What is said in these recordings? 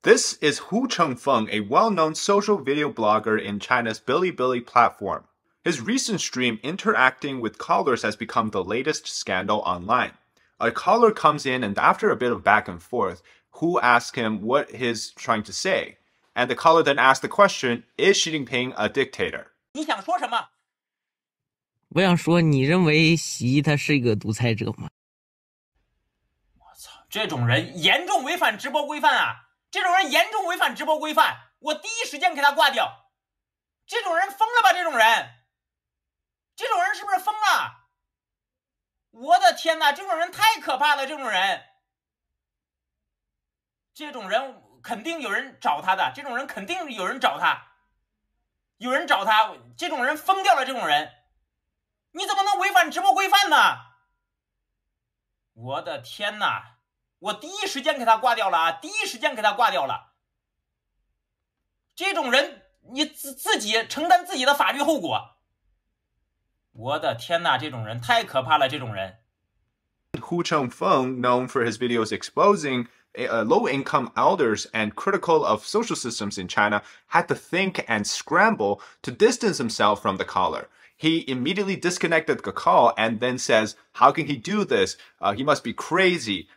This is Hu Chengfeng, a well-known social video blogger in China's Bilibili platform. His recent stream interacting with callers has become the latest scandal online. A caller comes in and after a bit of back and forth, Hu asks him what he's trying to say. And the caller then asks the question, is Xi Jinping a dictator? 你想说什么？我想说，你认为习他是一个独裁者吗？我操，这种人严重违反直播规范啊！这种人严重违反直播规范，我第一时间给他挂掉。这种人疯了吧？这种人是不是疯了？我的天哪，这种人太可怕了！这种人肯定有人找他的，这种人肯定有人找他，这种人疯掉了，这种人。你怎么能违反直播规范呢？我的天哪！我第一时间给他挂掉了啊！第一时间给他挂掉了。这种人，你自己承担自己的法律后果。我的天哪！这种人太可怕了，这种人。Hu Chengfeng, known for his videos exposing low-income elders and critical of social systems in China, had to think and scramble to distance himself from the caller. He immediately disconnected the call and then says, how can he do this? He must be crazy.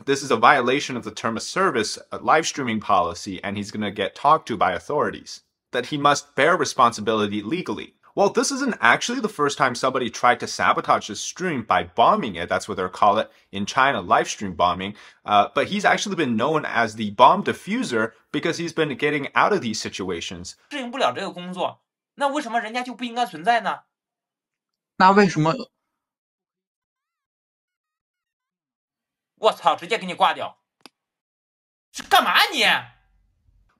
This is a violation of the term of service, live streaming policy, and he's going to get talked to by authorities. That he must bear responsibility legally. Well, this isn't actually the first time somebody tried to sabotage his stream by bombing it. That's what they call it in China, live stream bombing. But he's actually been known as the bomb diffuser because he's been getting out of these situations. 适应不了这个工作，那为什么人家就不应该存在呢？那为什么？我操！直接给你挂掉！是干嘛你？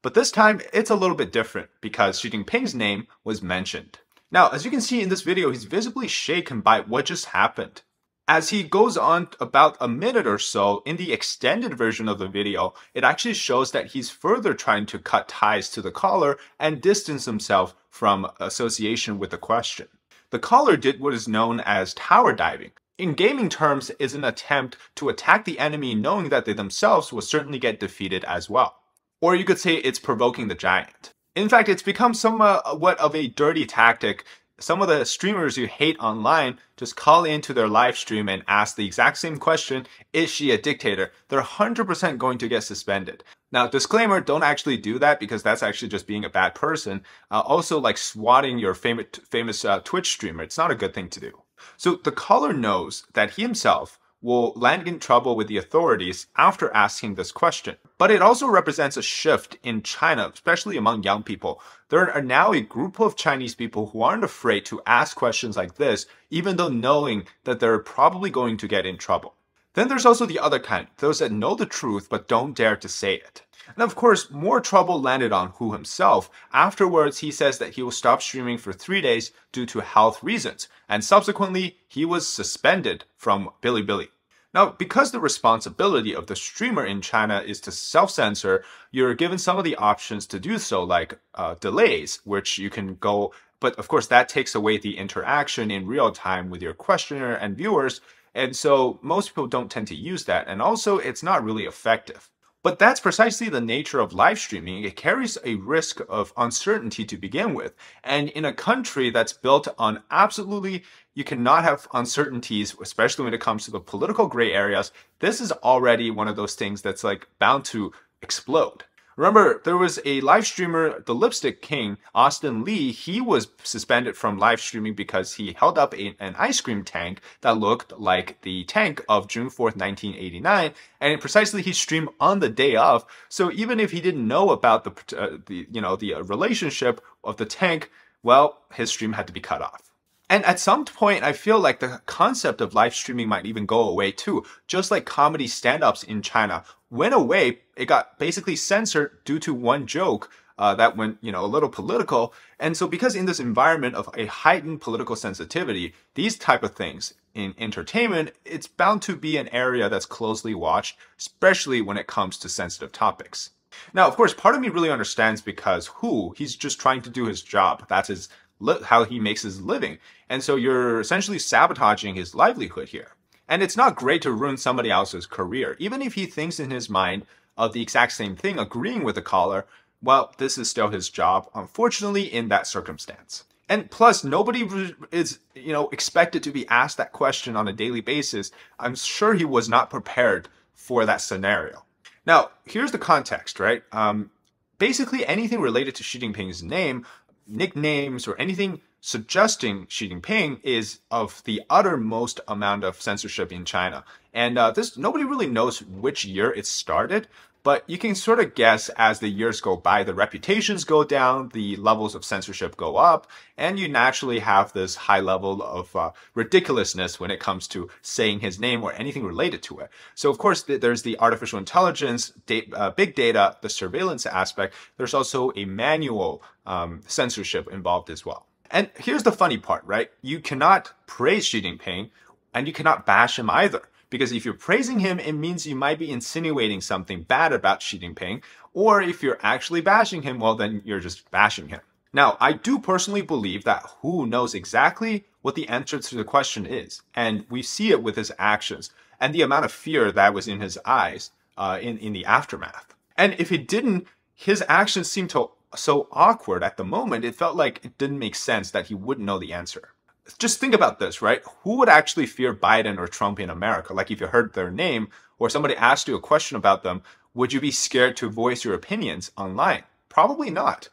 But this time, it's a little bit different because Xi Jinping's name was mentioned. Now, as you can see in this video, he's visibly shaken by what just happened. As he goes on about a minute or so, in the extended version of the video, it actually shows that he's further trying to cut ties to the caller and distance himself from association with the question. The caller did what is known as tower diving. In gaming terms, is an attempt to attack the enemy knowing that they themselves will certainly get defeated as well. Or you could say it's provoking the giant. In fact, it's become somewhat of a dirty tactic. Some of the streamers you hate online just call into their live stream and ask the exact same question, is she a dictator? They're 100% going to get suspended. Now, disclaimer, don't actually do that because that's actually just being a bad person. Also, like swatting your famous Twitch streamer, it's not a good thing to do. So the caller knows that he himself will land in trouble with the authorities after asking this question. But it also represents a shift in China, especially among young people. There are now a group of Chinese people who aren't afraid to ask questions like this, even though knowing that they're probably going to get in trouble. Then there's also the other kind, those that know the truth but don't dare to say it. And of course, more trouble landed on Hu himself. Afterwards, he says that he will stop streaming for 3 days due to health reasons, and subsequently, he was suspended from Bilibili. Now, because the responsibility of the streamer in China is to self-censor, you're given some of the options to do so, like delays, which you can go, but of course that takes away the interaction in real time with your questioner and viewers, and so most people don't tend to use that, and also it's not really effective. But that's precisely the nature of live streaming. It carries a risk of uncertainty to begin with. And in a country that's built on absolutely, you cannot have uncertainties, especially when it comes to the political gray areas. This is already one of those things that's like bound to explode. Remember, there was a live streamer, the Lipstick King, Austin Lee. He was suspended from live streaming because he held up an ice cream tank that looked like the tank of June 4th, 1989. And precisely he streamed on the day of. So even if he didn't know about the relationship of the tank, well, his stream had to be cut off. And at some point, I feel like the concept of live streaming might even go away too. Just like comedy stand-ups in China went away, it got basically censored due to one joke that went, a little political. And so because in this environment of a heightened political sensitivity, these type of things in entertainment, it's bound to be an area that's closely watched, especially when it comes to sensitive topics. Now, of course, part of me really understands because he's just trying to do his job. That's how he makes his living. And so you're essentially sabotaging his livelihood here. And it's not great to ruin somebody else's career. Even if he thinks in his mind, of the exact same thing, agreeing with the caller, well, this is still his job, unfortunately, in that circumstance. And plus, nobody is, expected to be asked that question on a daily basis. I'm sure he was not prepared for that scenario. Now, here's the context, right? Basically, anything related to Xi Jinping's name, nicknames, or anything suggesting Xi Jinping is of the uttermost amount of censorship in China. And nobody really knows which year it started, but you can sort of guess as the years go by, the reputations go down, the levels of censorship go up, and you naturally have this high level of ridiculousness when it comes to saying his name or anything related to it. So of course, there's the artificial intelligence, big data, the surveillance aspect. There's also a manual censorship involved as well. And here's the funny part, right? You cannot praise Xi Jinping and you cannot bash him either. Because if you're praising him, it means you might be insinuating something bad about Xi Jinping. Or if you're actually bashing him, well, then you're just bashing him. Now, I do personally believe that Hu knows exactly what the answer to the question is. And we see it with his actions and the amount of fear that was in his eyes in the aftermath. And if he didn't, his actions seemed so awkward at the moment, it felt like it didn't make sense that he wouldn't know the answer. Just think about this, right? Who would actually fear Biden or Trump in America? Like if you heard their name or somebody asked you a question about them, would you be scared to voice your opinions online? Probably not.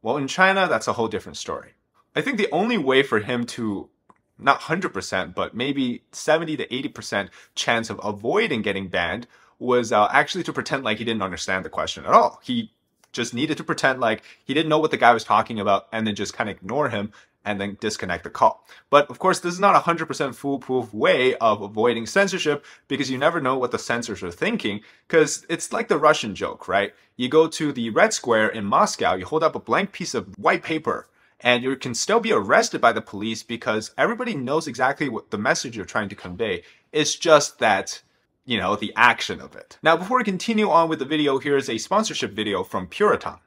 Well, in China, that's a whole different story. I think the only way for him to, not 100%, but maybe 70 to 80% chance of avoiding getting banned was actually to pretend like he didn't understand the question at all. He just needed to pretend like he didn't know what the guy was talking about and then just kind of ignore him and then disconnect the call. But of course, this is not a 100% foolproof way of avoiding censorship because you never know what the censors are thinking, because it's like the Russian joke, right? You go to the Red Square in Moscow, you hold up a blank piece of white paper, and you can still be arrested by the police because everybody knows exactly what the message you're trying to convey. It's just that, the action of it. Now, before we continue on with the video, here's a sponsorship video from Puritang.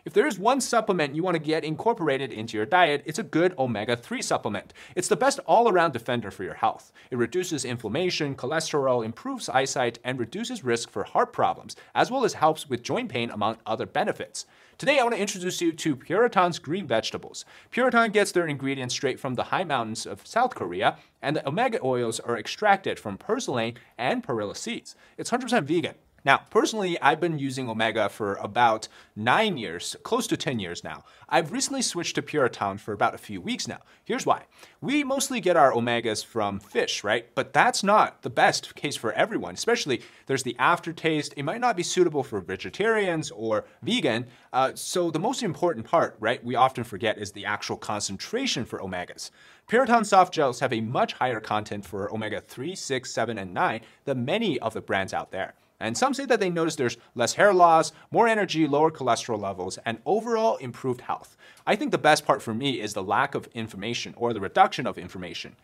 If there is one supplement you want to get incorporated into your diet, it's a good omega-3 supplement. It's the best all-around defender for your health. It reduces inflammation, cholesterol, improves eyesight, and reduces risk for heart problems, as well as helps with joint pain, among other benefits. Today, I want to introduce you to Puritang's green vegetables. Puritang gets their ingredients straight from the high mountains of South Korea, and the omega oils are extracted from purslane and perilla seeds. It's 100% vegan. Now, personally, I've been using Omega for about 9 years, close to 10 years now. I've recently switched to Puritang for about a few weeks now. Here's why. We mostly get our Omegas from fish, right? But that's not the best case for everyone, especially there's the aftertaste. It might not be suitable for vegetarians or vegan. So the most important part, right, we often forget is the actual concentration for Omegas. Puritang soft gels have a much higher content for Omega-3, 6, 7, and 9 than many of the brands out there. And some say that they notice there's less hair loss, more energy, lower cholesterol levels, and overall improved health. I think the best part for me is the lack of inflammation or the reduction of inflammation.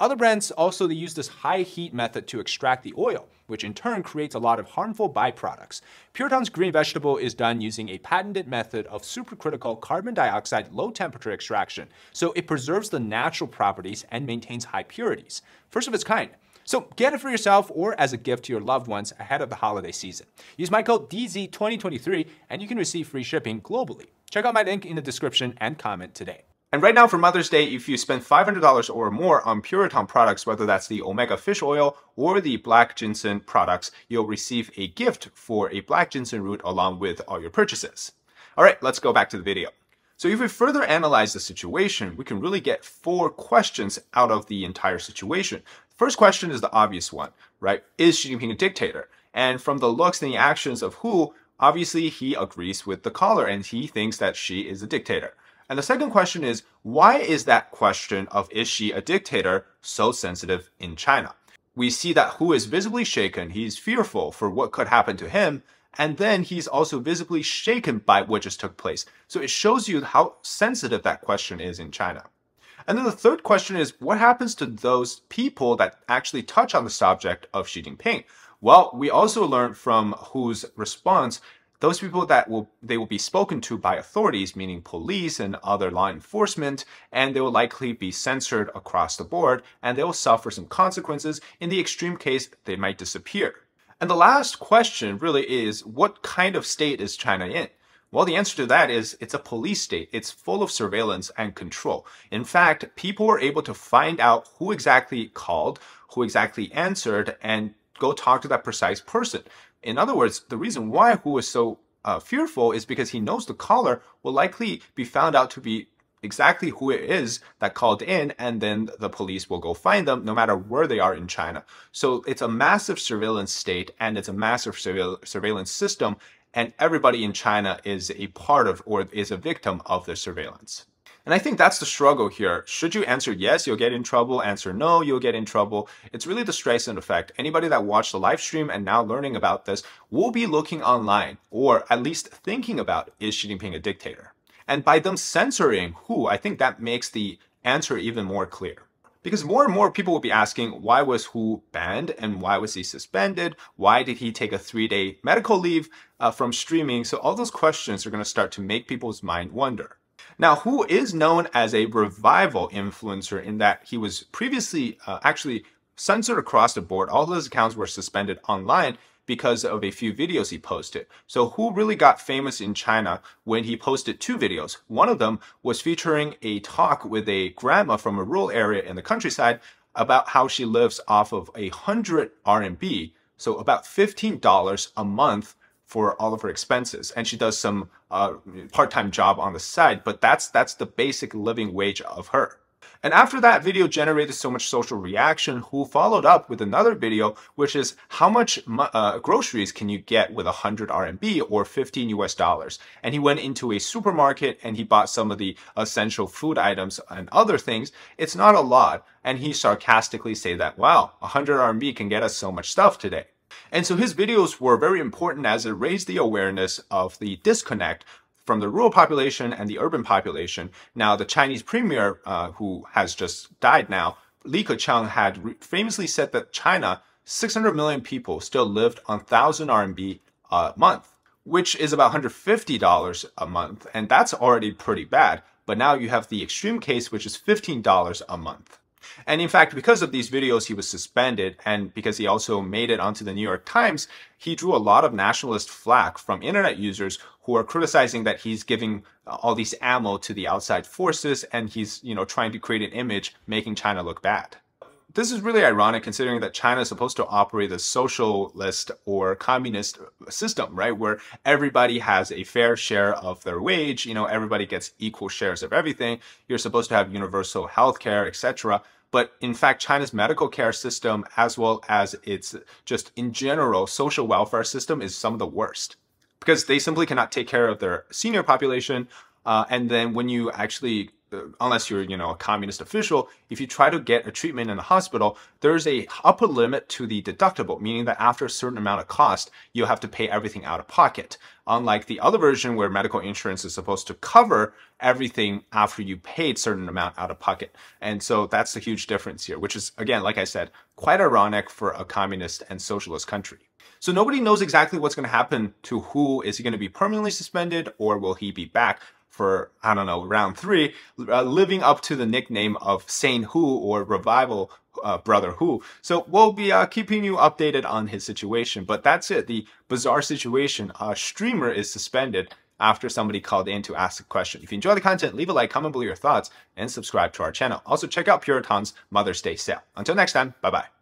Other brands also, they use this high heat method to extract the oil, which in turn creates a lot of harmful byproducts. Puritang's green vegetable is done using a patented method of supercritical carbon dioxide low temperature extraction. So it preserves the natural properties and maintains high purities. First of its kind. So get it for yourself or as a gift to your loved ones ahead of the holiday season. Use my code DZ2023 and you can receive free shipping globally. Check out my link in the description and comment today. And right now for Mother's Day, if you spend $500 or more on Puritang products, whether that's the Omega fish oil or the black ginseng products, you'll receive a gift for a black ginseng root along with all your purchases. All right, let's go back to the video. So if we further analyze the situation, we can really get 4 questions out of the entire situation. First question is the obvious one, right? Is Xi Jinping a dictator? And from the looks and the actions of Hu, obviously he agrees with the caller and he thinks that Xi is a dictator. And the second question is, why is that question of is Xi a dictator so sensitive in China? We see that Hu is visibly shaken. He's fearful for what could happen to him. And then he's also visibly shaken by what just took place. So it shows you how sensitive that question is in China. And then the third question is, what happens to those people that actually touch on the subject of Xi Jinping? Well, we also learned from Hu's response, those people they will be spoken to by authorities, meaning police and other law enforcement, and they will likely be censored across the board, and they will suffer some consequences. In the extreme case, they might disappear. And the last question really is, what kind of state is China in? Well, the answer to that is it's a police state. It's full of surveillance and control. In fact, people were able to find out who exactly called, who exactly answered, and go talk to that precise person. In other words, the reason why Hu is so fearful is because he knows the caller will likely be found out to be exactly who it is that called in, and then the police will go find them no matter where they are in China. So it's a massive surveillance state, and it's a massive surveillance system, and everybody in China is a part of or is a victim of the surveillance. And I think that's the struggle here. Should you answer yes, you'll get in trouble. Answer no, you'll get in trouble. It's really the Streisand effect. Anybody that watched the live stream and now learning about this will be looking online, or at least thinking about, is Xi Jinping a dictator? And by them censoring Hu, I think that makes the answer even more clear. Because more and more people will be asking, why was Hu banned and why was he suspended? Why did he take a 3-day medical leave from streaming? So all those questions are going to start to make people's mind wonder. Now, Hu is known as a revival influencer in that he was previously actually censored across the board. All of his accounts were suspended online because of a few videos he posted. So Hu really got famous in China when he posted 2 videos. One of them was featuring a talk with a grandma from a rural area in the countryside about how she lives off of 100 RMB, so about $15 a month for all of her expenses. And she does some part-time job on the side, but that's the basic living wage of her. And after that video generated so much social reaction, Hu followed up with another video, which is how much groceries can you get with 100 RMB or $15 US? And he went into a supermarket and he bought some of the essential food items and other things. It's not a lot. And he sarcastically said that, wow, 100 RMB can get us so much stuff today. And so his videos were very important as it raised the awareness of the disconnect from the rural population and the urban population. Now, the Chinese premier, who has just died now, Li Keqiang, had famously said that China, 600 million people still lived on 1,000 RMB a month, which is about $150 a month. And that's already pretty bad. But now you have the extreme case, which is $15 a month. And in fact, because of these videos, he was suspended, and because he also made it onto the New York Times, he drew a lot of nationalist flack from internet users who are criticizing that he's giving all these ammo to the outside forces, and he's, trying to create an image making China look bad. This is really ironic considering that China is supposed to operate a socialist or communist system, right? Where everybody has a fair share of their wage, everybody gets equal shares of everything. You're supposed to have universal health care, etc. But in fact, China's medical care system, as well as its just in general social welfare system, is some of the worst. Because they simply cannot take care of their senior population. And then when you actually, unless you're, a communist official, if you try to get a treatment in the hospital, there's a upper limit to the deductible, meaning that after a certain amount of cost, you'll have to pay everything out of pocket. Unlike the other version where medical insurance is supposed to cover everything after you paid a certain amount out of pocket. And so that's the huge difference here, which is, again, like I said, quite ironic for a communist and socialist country. So nobody knows exactly what's going to happen to Hu. Is he going to be permanently suspended, or will he be back for, I don't know, round 3, living up to the nickname of Sane Hu or Revival Brother Hu? So we'll be keeping you updated on his situation. But that's it. The bizarre situation. A streamer is suspended after somebody called in to ask a question. If you enjoy the content, leave a like, comment below your thoughts, and subscribe to our channel. Also, check out Puritang's Mother's Day sale. Until next time, bye-bye.